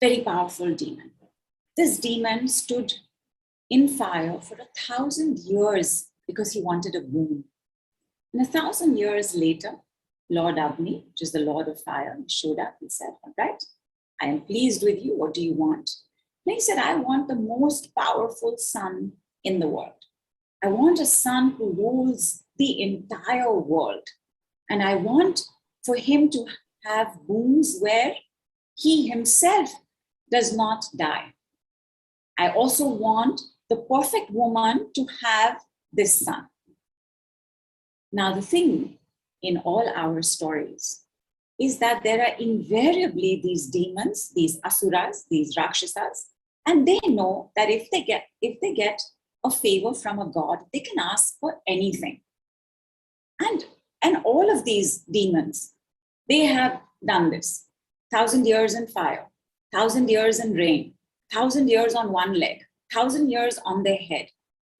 very powerful demon. This demon stood in fire for 1,000 years because he wanted a boon. And 1,000 years later, Lord Agni, which is the Lord of Fire, showed up and said, all right, I am pleased with you. What do you want? And he said, I want the most powerful sun in the world. I want a sun who rules the entire world. And I want for him to have boons where he himself does not die. I also want the perfect woman to have this son. Now, the thing in all our stories is that there are invariably these demons, these asuras, these rakshasas, and they know that if they get a favor from a god, they can ask for anything. And all of these demons, they have done this. 1,000 years in fire, 1,000 years in rain, 1,000 years on one leg, 1,000 years on their head.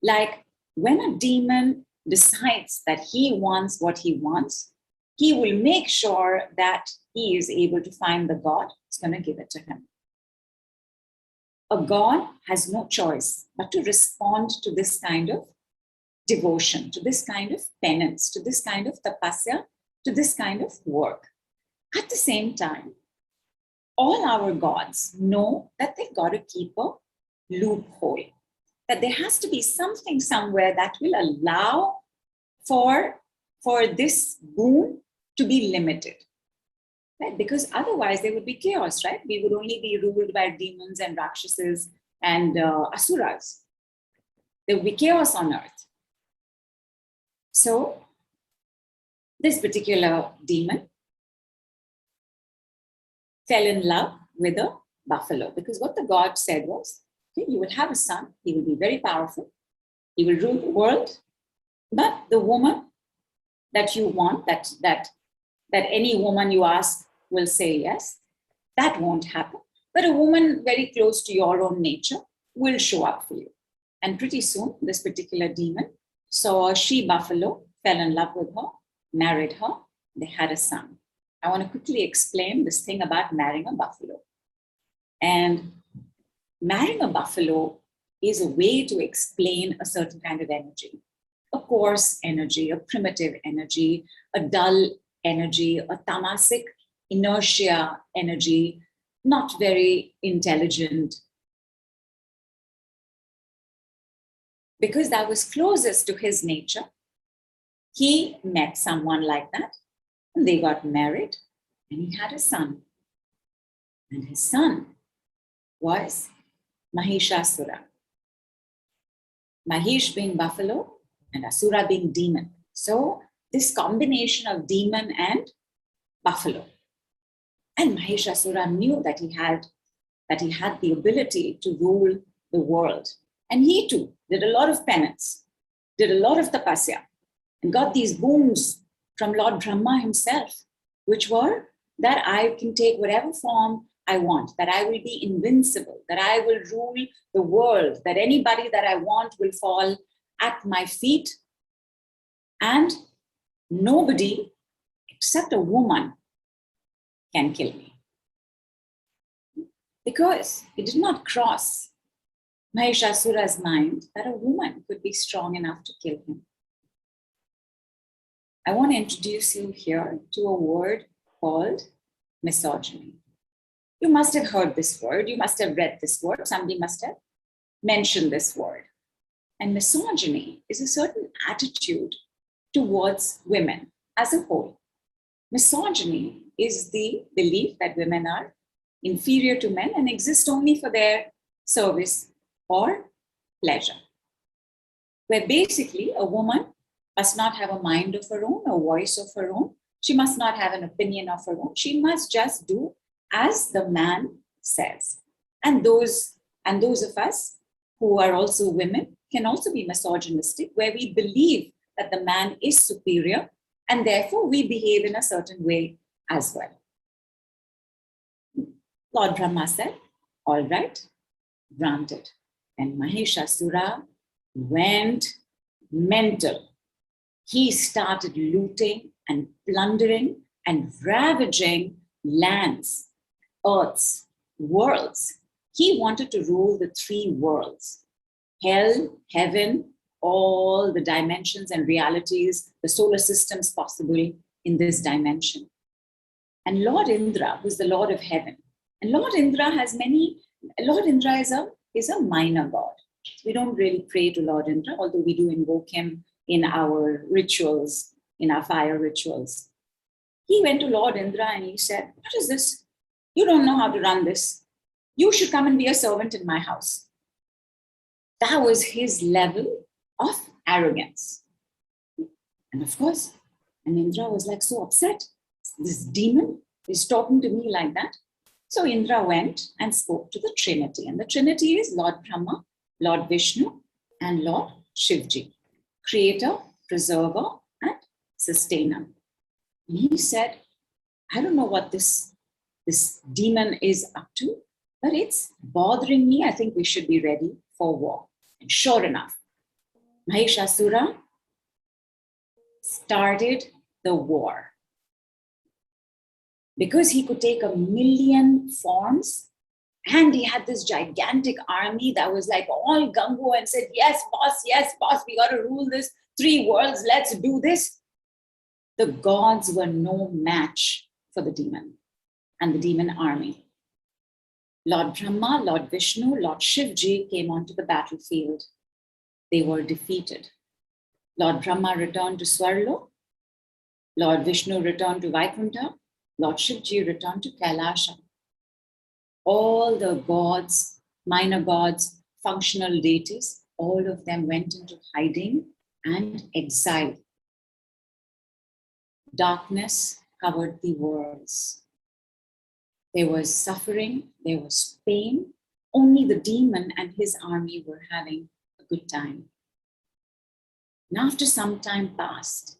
Like when a demon decides that he wants what he wants, he will make sure that he is able to find the god who's going to give it to him. A god has no choice but to respond to this kind of devotion, to this kind of penance, to this kind of tapasya, to this kind of work. At the same time, all our gods know that they've got to keep a loophole, that there has to be something somewhere that will allow for this boon to be limited, right? Because otherwise there would be chaos, right? We would only be ruled by demons and rakshasas and asuras. There would be chaos on earth. So this particular demon fell in love with a buffalo, because what the god said was, okay, you will have a son, he will be very powerful, he will rule the world, but the woman that you want, that any woman you ask will say yes, that won't happen. But a woman very close to your own nature will show up for you. And pretty soon, this particular demon saw a she-buffalo, fell in love with her, married her, they had a son. I want to quickly explain this thing about marrying a buffalo. And marrying a buffalo is a way to explain a certain kind of energy. A coarse energy, a primitive energy, a dull energy, a tamasic inertia energy, not very intelligent. Because that was closest to his nature, he met someone like that, and they got married, and he had a son. And his son was Mahishasura. Mahish being buffalo and Asura being demon. So this combination of demon and buffalo. And Mahishasura knew that he had the ability to rule the world. And he too did a lot of penance, did a lot of tapasya, and got these boons from Lord Brahma himself, which were that I can take whatever form I want, that I will be invincible, that I will rule the world, that anybody that I want will fall at my feet, and nobody except a woman can kill me. Because it did not cross Mahishasura's mind that a woman could be strong enough to kill him. I want to introduce you here to a word called misogyny. You must have heard this word, you must have read this word, somebody must have mentioned this word. And misogyny is a certain attitude towards women as a whole. Misogyny is the belief that women are inferior to men and exist only for their service or pleasure. Where basically a woman must not have a mind of her own, a voice of her own. She must not have an opinion of her own. She must just do as the man says. And those of us who are also women can also be misogynistic, where we believe that the man is superior and therefore we behave in a certain way as well. Lord Brahma said, all right, granted. And Mahishasura went mental. He started looting and plundering and ravaging lands, earths, worlds. He wanted to rule the three worlds: hell, heaven, all the dimensions and realities, the solar systems possible in this dimension. And Lord Indra was the Lord of heaven. And Lord Indra is a minor god. We don't really pray to Lord Indra, although we do invoke him in our rituals, in our fire rituals. He went to Lord Indra and he said, "What is this? You don't know how to run this. You should come and be a servant in my house." That was his level of arrogance. And of course, and Indra was like so upset. This demon is talking to me like that. So Indra went and spoke to the Trinity. And the Trinity is Lord Brahma, Lord Vishnu, and Lord Shivji, creator, preserver, and sustainer. And he said, "I don't know what this demon is up to, but it's bothering me. I think we should be ready for war." And sure enough, Mahishasura started the war. Because he could take 1,000,000 forms, and he had this gigantic army that was like all gung-ho and said, yes, boss, we got to rule this 3 worlds, let's do this. The gods were no match for the demon and the demon army. Lord Brahma, Lord Vishnu, Lord Shivji came onto the battlefield. They were defeated. Lord Brahma returned to Swarlo. Lord Vishnu returned to Vaikuntha. Lord Shivji returned to Kailasha. All the gods, minor gods, functional deities, all of them went into hiding and exile. Darkness covered the worlds. There was suffering, there was pain. Only the demon and his army were having a good time. And after some time passed,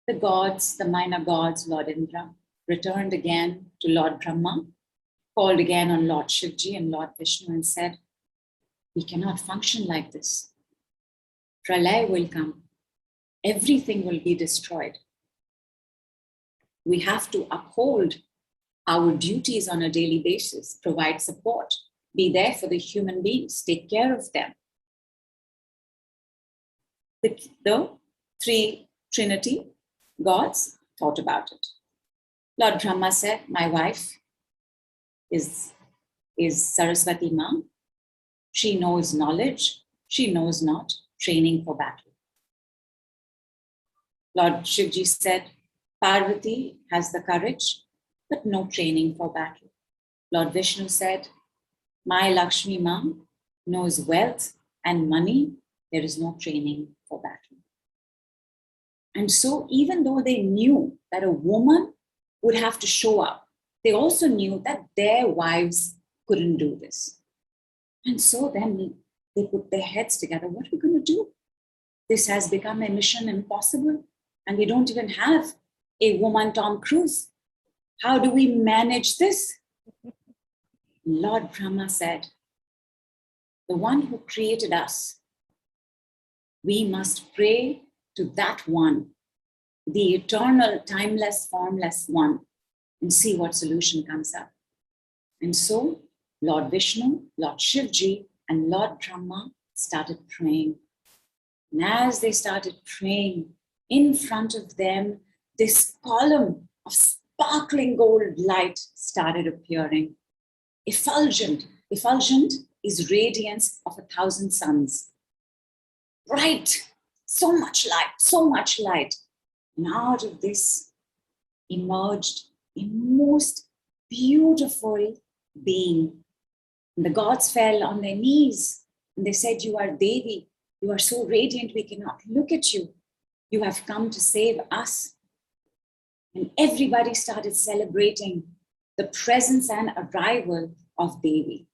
the gods, the minor gods, Lord Indra, returned again to Lord Brahma, called again on Lord Shivji and Lord Vishnu and said, "We cannot function like this. Pralay will come. Everything will be destroyed. We have to uphold our duties on a daily basis, provide support, be there for the human beings, take care of them." The 3 Trinity gods thought about it. Lord Brahma said, "My wife is Saraswati Ma. She knows knowledge. She knows not training for battle." Lord Shivji said, "Parvati has the courage, but no training for battle." Lord Vishnu said, "My Lakshmi Ma knows wealth and money. There is no training for battle." And so even though they knew that a woman would have to show up, they also knew that their wives couldn't do this. And so then they put their heads together. What are we going to do? This has become a mission impossible, and we don't even have a woman Tom Cruise. How do we manage this? Lord Brahma said, "The one who created us, we must pray to that one, the eternal, timeless, formless one, and see what solution comes up." And so Lord Vishnu, Lord Shivji, and Lord Brahma started praying. And as they started praying, in front of them, this column of sparkling gold light started appearing. Effulgent. Effulgent is radiance of 1,000 suns. Bright, so much light, so much light. And out of this emerged a most beautiful being. And the gods fell on their knees and they said, "You are Devi. You are so radiant, we cannot look at you. You have come to save us." And everybody started celebrating the presence and arrival of Devi.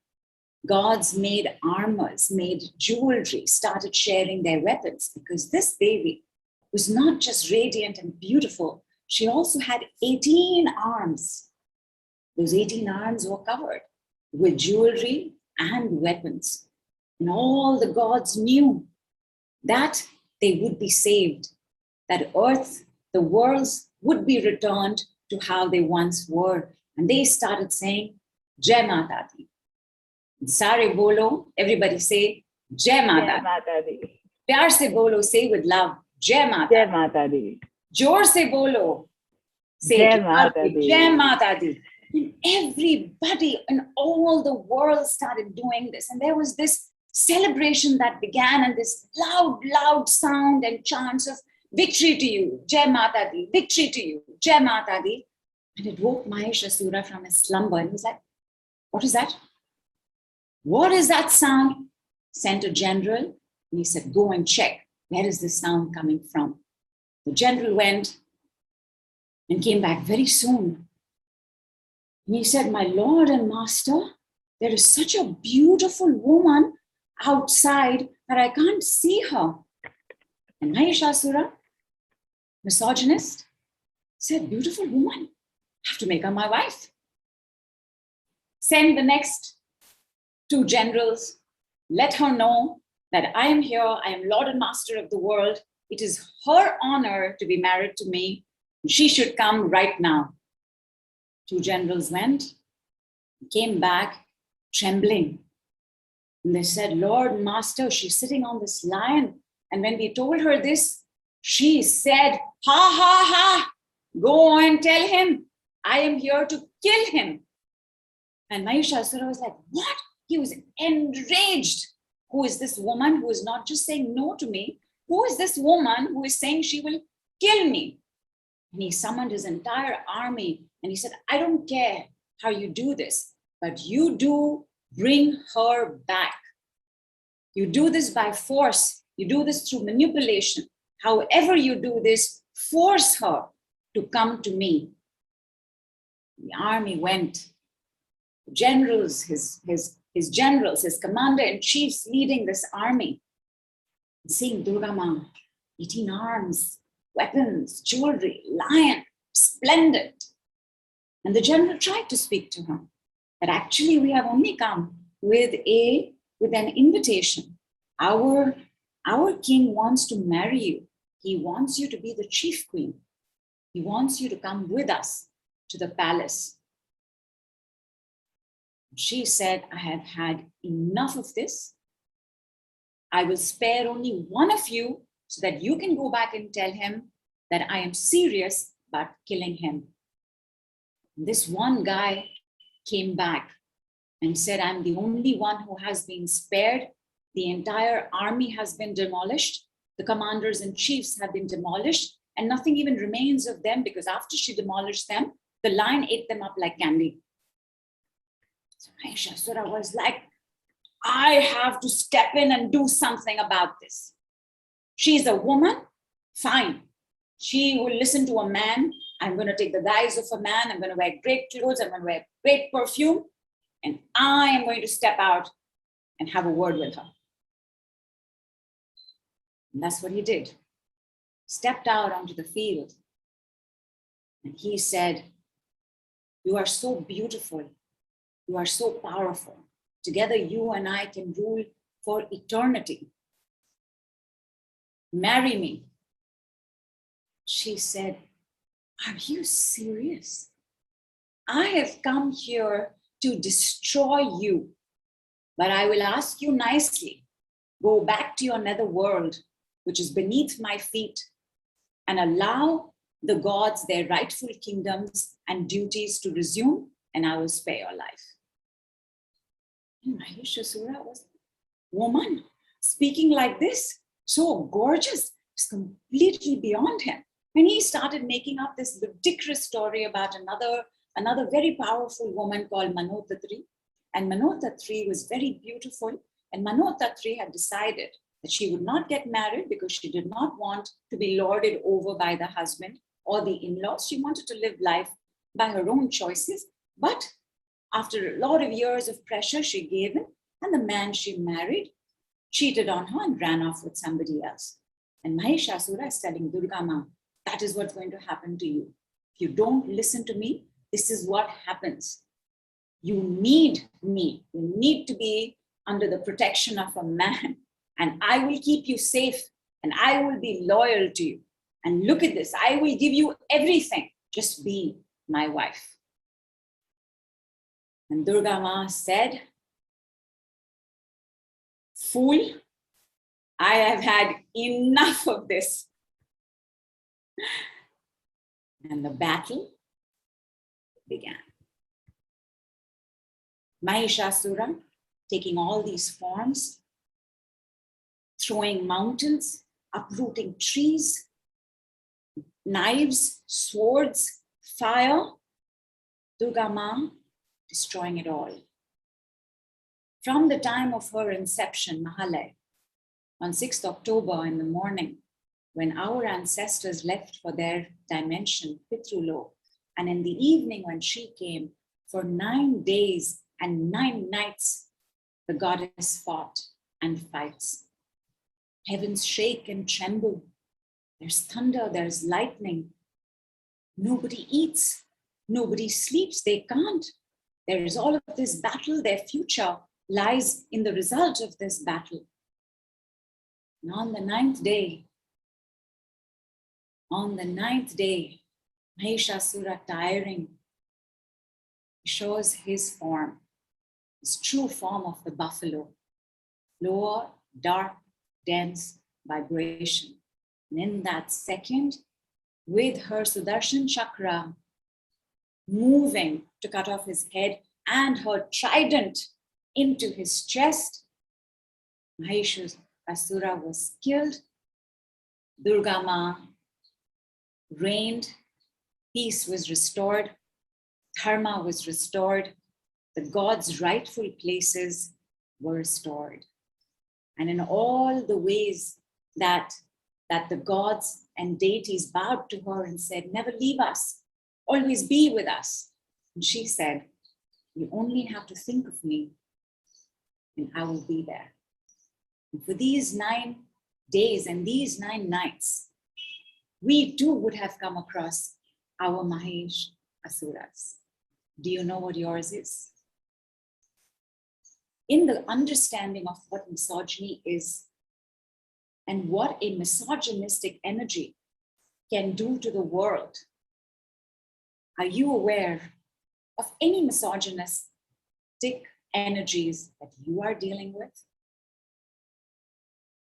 Gods made armors, made jewelry, started sharing their weapons, because this Devi was not just radiant and beautiful, she also had 18 arms. Those 18 arms were covered with jewelry and weapons. And all the gods knew that they would be saved, that earth, the worlds would be returned to how they once were. And they started saying, Jai Mata Di. Sare bolo, everybody say, Jai Mata Di. Jai Mata Di. Pyar se bolo, say with love, Jai Mata Jai Di. Mata Di. Jor se bolo, say Jai it Mata loudly, Di. Jai Mata Di. And everybody in all the world started doing this. And there was this celebration that began, and this loud sound and chants of victory to you, Jai Mata Di, victory to you, Jai Mata Di. And it woke Mahishasura from his slumber, and he was like, what is that? What is that sound? Sent a general, and he said, go and check, where is this sound coming from? The general went and came back very soon. And he said, my lord and master, there is such a beautiful woman outside that I can't see her. And Mahishasura, misogynist, said, beautiful woman, I have to make her my wife. Send the next 2 generals, let her know that I am here, I am lord and master of the world. It is her honor to be married to me. She should come right now. 2 generals went, came back trembling. And they said, Lord, master, she's sitting on this lion. And when we told her this, she said, ha, ha, ha, go and tell him, I am here to kill him. And Mahishasura was like, what? He was enraged. Who is this woman who is not just saying no to me? Who is this woman who is saying she will kill me? And he summoned his entire army and he said, I don't care how you do this, but you do bring her back. You do this by force. You do this through manipulation. However you do this, force her to come to me. The army went. Generals, his generals, his commander-in-chiefs leading this army, seeing Durga Ma, 18 arms, weapons, jewelry, lion, splendid. And the general tried to speak to her, that actually we have only come with an invitation. Our king wants to marry you. He wants you to be the chief queen. He wants you to come with us to the palace. She said, I have had enough of this. I will spare only one of you so that you can go back and tell him that I am serious about killing him. This one guy came back and said, I'm the only one who has been spared. The entire army has been demolished. The commanders and chiefs have been demolished, and nothing even remains of them because after she demolished them, the lion ate them up like candy. So Mahishasura was like, I have to step in and do something about this. She's a woman, fine. She will listen to a man. I'm going to take the guise of a man. I'm going to wear great clothes. I'm going to wear great perfume. And I am going to step out and have a word with her. And that's what he did. Stepped out onto the field. And he said, you are so beautiful. You are so powerful. Together, you and I can rule for eternity. Marry me. She said, are you serious? I have come here to destroy you, but I will ask you nicely, go back to your nether world, which is beneath my feet, and allow the gods their rightful kingdoms and duties to resume, and I will spare your life. And Mahishasura was, woman, speaking like this, so gorgeous, it's completely beyond him. And he started making up this ludicrous story about another very powerful woman called Manotatri. And Manotatri was very beautiful. And Manotatri had decided that she would not get married because she did not want to be lorded over by the husband or the in-laws. She wanted to live life by her own choices. But after a lot of years of pressure, she gave in. And the man she married cheated on her and ran off with somebody else. And Mahishasura is telling Durga Ma, that is what's going to happen to you. If you don't listen to me, this is what happens. You need me. You need to be under the protection of a man. And I will keep you safe. And I will be loyal to you. And look at this. I will give you everything. Just be my wife. And Durga Ma said, "Fool, I have had enough of this." And the battle began. Mahishasura, taking all these forms, throwing mountains, uprooting trees, knives, swords, fire, Durga Ma destroying it all. From the time of her inception, Mahalay, on 6th October in the morning, when our ancestors left for their dimension, Pitrulok, and in the evening when she came, for 9 days and 9 nights, the goddess fought and fights. Heavens shake and tremble. There's thunder, there's lightning. Nobody eats, nobody sleeps, they can't. There is all of this battle, their future lies in the result of this battle. And on the ninth day, Mahishasura, tiring, shows his form, his true form of the buffalo, lower, dark, dense vibration. And in that second, with her Sudarshan chakra moving to cut off his head and her trident into his chest, Mahishasura was killed. Durga Ma reigned, peace was restored, dharma was restored, the gods' rightful places were restored. And in all the ways that the gods and deities bowed to her and said, "Never leave us, always be with us." And she said, "You only have to think of me and I will be there." And for these 9 days and these 9 nights, we too would have come across our Mahishasuras. Do you know what yours is? In the understanding of what misogyny is and what a misogynistic energy can do to the world, are you aware of any misogynistic energies that you are dealing with?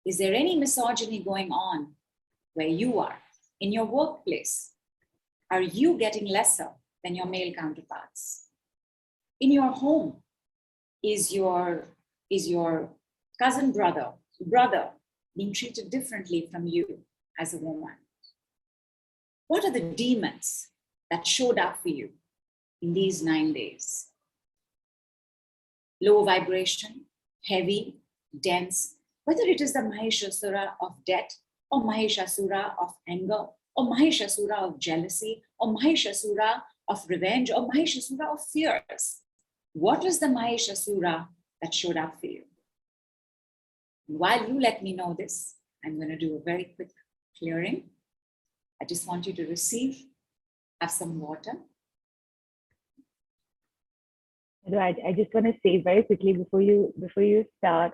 Is there any misogyny going on where you are, in your workplace? Are you getting lesser than your male counterparts? In your home, is your cousin brother being treated differently from you as a woman? What are the demons that showed up for you in these 9 days? Low vibration, heavy, dense, whether it is the Mahishasura of death, or Mahishasura of anger, or Mahishasura of jealousy, or Mahishasura of revenge, or Mahishasura of fears. What was the Mahishasura that showed up for you? While you let me know this, I'm going to do a very quick clearing. I just want you to receive, have some water. I just want to say very quickly before you start,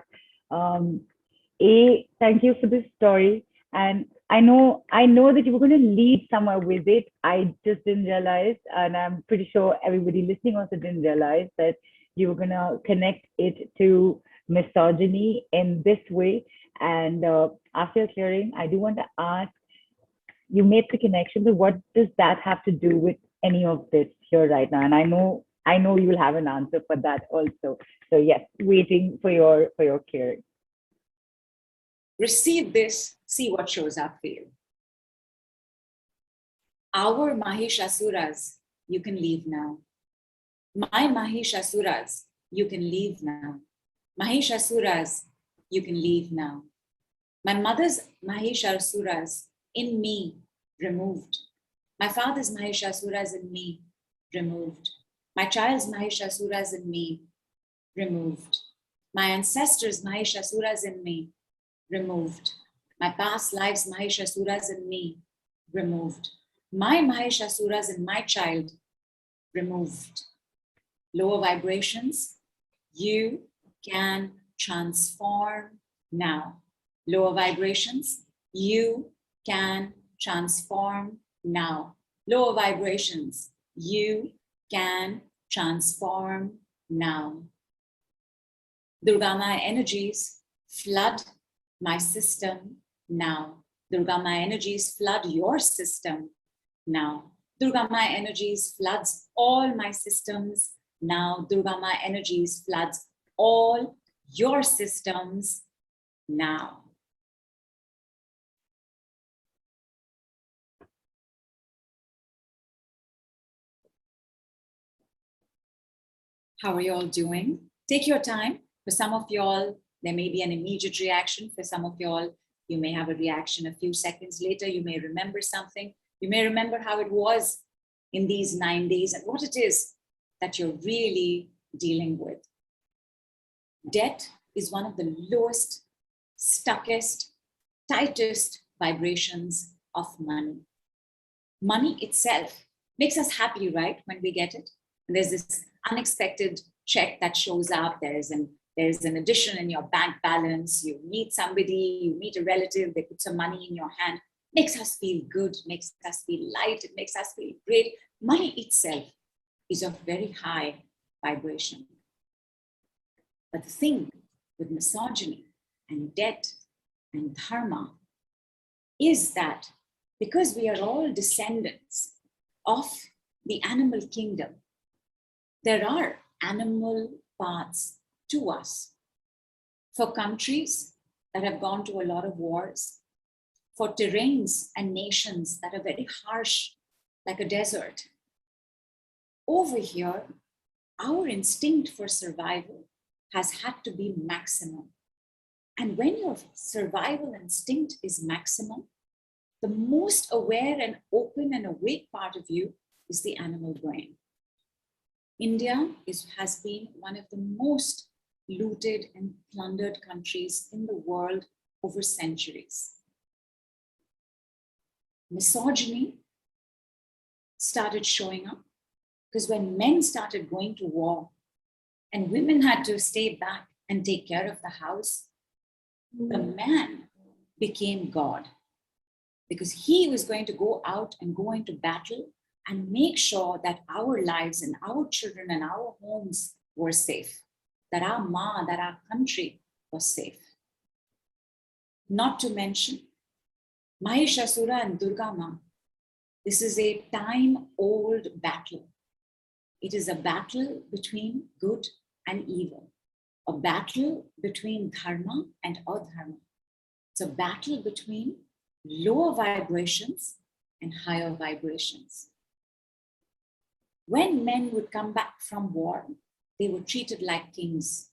thank you for this story. And I know that you were going to lead somewhere with it. I just didn't realize, and I'm pretty sure everybody listening also didn't realize that you were going to connect it to misogyny in this way. And after clearing, I do want to ask, you made the connection, but what does that have to do with any of this here right now? And I know you will have an answer for that also. So yes, waiting for your clearing. Receive this, see what shows up for you. Our Mahishasuras, you can leave now. My Mahishasuras, you can leave now. Mahishasuras, you can leave now. My mother's Mahishasuras in me, removed. My father's Mahishasuras in me, removed. My child's Mahishasuras in me, removed. My ancestors' Mahishasuras in me, removed. My past lives' Mahishasuras in me, removed. My Mahishasuras in my child, removed. Lower vibrations, you can transform now. Lower vibrations, you can transform now. Lower vibrations, you can transform now. Durga Maa energies, flood my system now. Durga Maa energies, flood your system now. Durga Maa energies floods all my systems now. Durga Maa energies floods all your systems now. How are you all doing? Take your time. For some of y'all, there may be an immediate reaction. For some of y'all, you may have a reaction a few seconds later. You may remember something. You may remember how it was in these 9 days and what it is that you're really dealing with. Debt is one of the lowest, stuckest, tightest vibrations of money. Money itself makes us happy, right? When we get it. And there's this unexpected check that shows up. There's an addition in your bank balance. You meet somebody, you meet a relative, they put some money in your hand. Makes us feel good, makes us feel light, it makes us feel great. Money itself is of very high vibration. But the thing with misogyny and debt and dharma is that because we are all descendants of the animal kingdom, there are animal parts to us. For countries that have gone to a lot of wars, for terrains and nations that are very harsh, like a desert, over here, our instinct for survival has had to be maximum. And when your survival instinct is maximum, the most aware and open and awake part of you is the animal brain. India has been one of the most looted and plundered countries in the world over centuries. Misogyny started showing up because when men started going to war and women had to stay back and take care of the house, the man became God because he was going to go out and go into battle and make sure that our lives and our children and our homes were safe, that our Ma, that our country was safe. Not to mention Mahishasura and Durga Maa. This is a time-old battle. It is a battle between good and evil, a battle between dharma and adharma. It's a battle between lower vibrations and higher vibrations. When men would come back from war, they were treated like kings.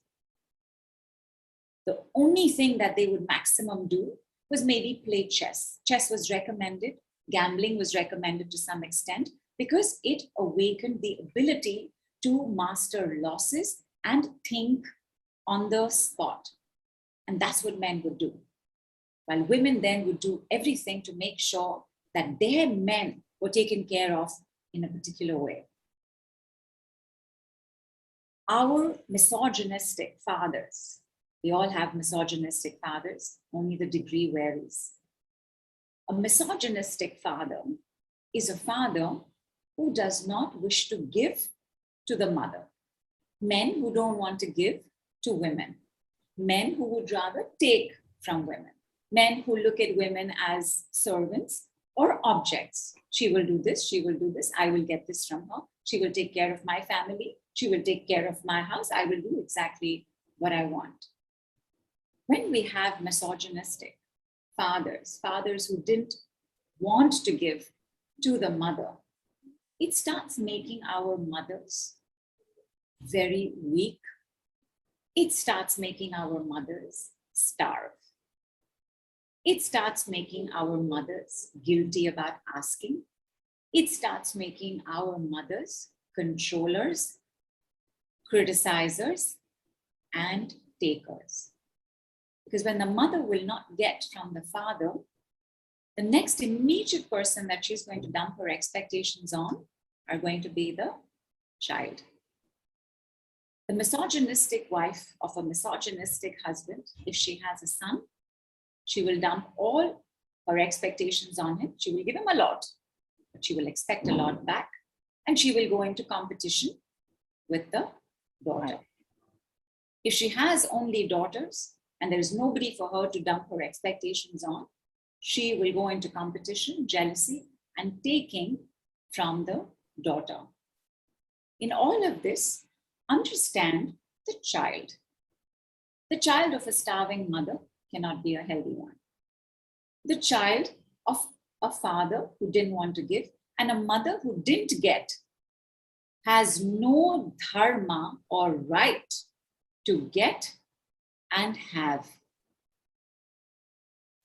The only thing that they would maximum do was maybe play chess. Chess was recommended, gambling was recommended to some extent because it awakened the ability to master losses and think on the spot. And that's what men would do. While women then would do everything to make sure that their men were taken care of in a particular way. Our misogynistic fathers, we all have misogynistic fathers, only the degree varies. A misogynistic father is a father who does not wish to give to the mother. Men who don't want to give to women. Men who would rather take from women. Men who look at women as servants or objects. She will do this, she will do this, I will get this from her. She will take care of my family. She will take care of my house. I will do exactly what I want. When we have misogynistic fathers, fathers who didn't want to give to the mother, it starts making our mothers very weak. It starts making our mothers starve. It starts making our mothers guilty about asking. It starts making our mothers controllers, criticizers, and takers. Because when the mother will not get from the father, the next immediate person that she's going to dump her expectations on are going to be the child. The misogynistic wife of a misogynistic husband, if she has a son, she will dump all her expectations on him. She will give him a lot, but she will expect a lot back. And she will go into competition with the daughter. If she has only daughters and there is nobody for her to dump her expectations on, she will go into competition, jealousy, and taking from the daughter. In all of this, understand the child. The child of a starving mother cannot be a healthy one. The child of a father who didn't want to give and a mother who didn't get has no dharma or right to get and have.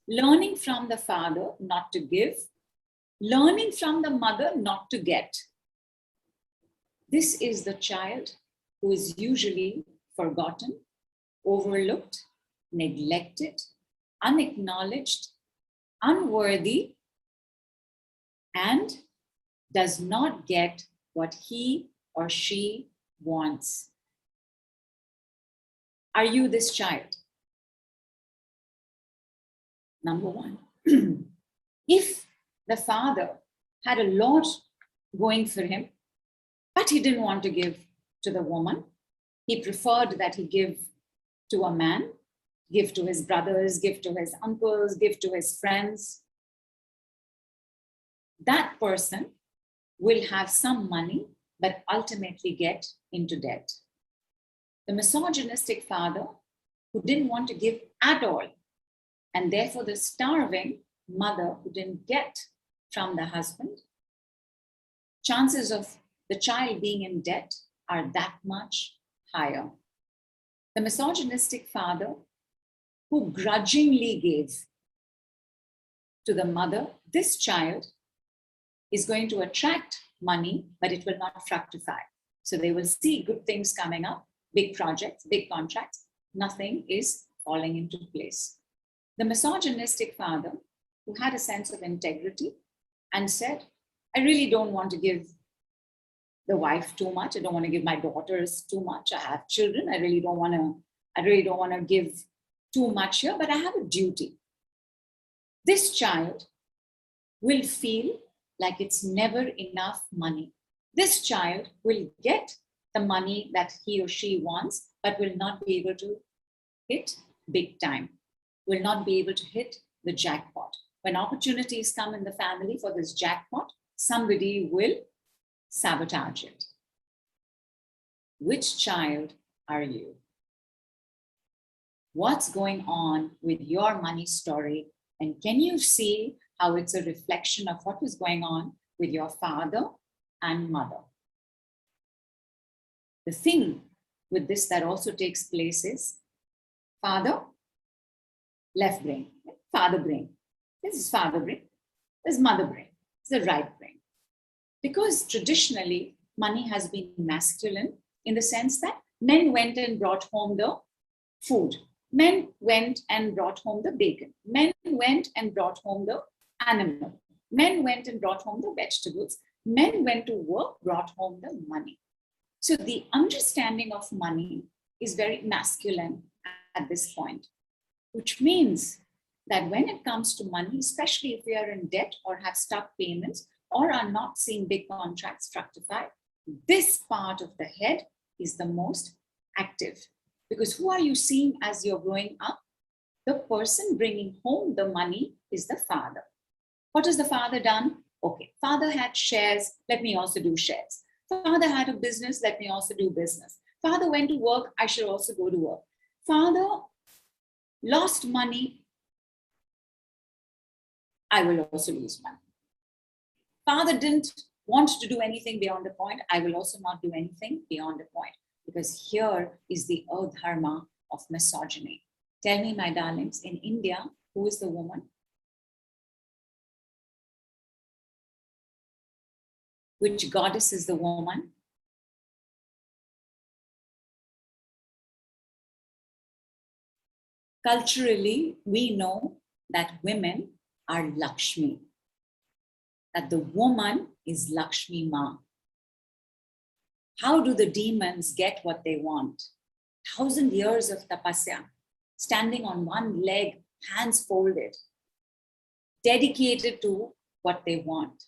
Learning from the father not to give, learning from the mother not to get. This is the child who is usually forgotten, overlooked, neglected, unacknowledged, unworthy, and does not get what he or she wants. Are you this child? Number one. If the father had a lot going for him, but he didn't want to give to the woman, he preferred that he give to a man, give to his brothers, give to his uncles, give to his friends, that person will have some money, but ultimately get into debt. The misogynistic father who didn't want to give at all, and therefore the starving mother who didn't get from the husband, chances of the child being in debt are that much higher. The misogynistic father who grudgingly gave to the mother, this child is going to attract money, but it will not fructify. So they will see good things coming up, big projects, big contracts, nothing is falling into place. The misogynistic father who had a sense of integrity and said, I really don't want to give the wife too much. I don't want to give my daughters too much. I have children. I really don't want to give too much here, but I have a duty. This child will feel like it's never enough money. This child will get the money that he or she wants, but will not be able to hit big time, will not be able to hit the jackpot. When opportunities come in the family for this jackpot, somebody will sabotage it. Which child are you? What's going on with your money story? And can you see how it's a reflection of what was going on with your father and mother? The thing with this that also takes place is father, left brain, father brain. This is father brain, this is mother brain, this is the right brain. Because traditionally, money has been masculine in the sense that men went and brought home the food. Men went and brought home the bacon. Men went and brought home the animal. Men went and brought home the vegetables. Men went to work, brought home the money. So the understanding of money is very masculine at this point, which means that when it comes to money, especially if we are in debt or have stuck payments or are not seeing big contracts fructify, this part of the head is the most active. Because who are you seeing as you're growing up? The person bringing home the money is the father. What has the father done? Okay, father had shares, let me also do shares. Father had a business, let me also do business. Father went to work, I should also go to work. Father lost money, I will also lose money. Father didn't want to do anything beyond the point, I will also not do anything beyond the point. Because here is the dharma of misogyny. Tell me, my darlings, in India, who is the woman? Which goddess is the woman? Culturally, we know that women are Lakshmi, that the woman is Lakshmi Ma. How do the demons get what they want? 1,000 years of tapasya, standing on one leg, hands folded, dedicated to what they want.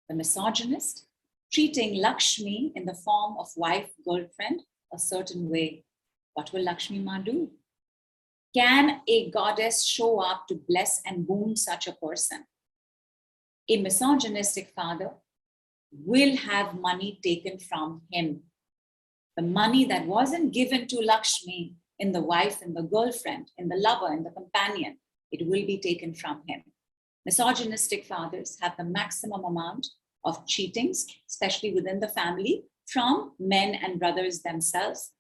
The misogynist, treating Lakshmi in the form of wife, girlfriend, a certain way, what will Lakshmi Ma do? Can a goddess show up to bless and wound such a person? A misogynistic father will have money taken from him. The money that wasn't given to Lakshmi in the wife, in the girlfriend, in the lover, in the companion, it will be taken from him. Misogynistic fathers have the maximum amount of cheatings, especially within the family, from men and brothers themselves,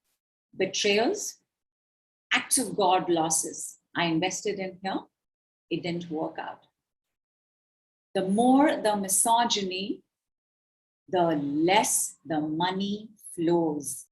betrayals, acts of God losses. I invested in here, it didn't work out. The more the misogyny, the less the money flows.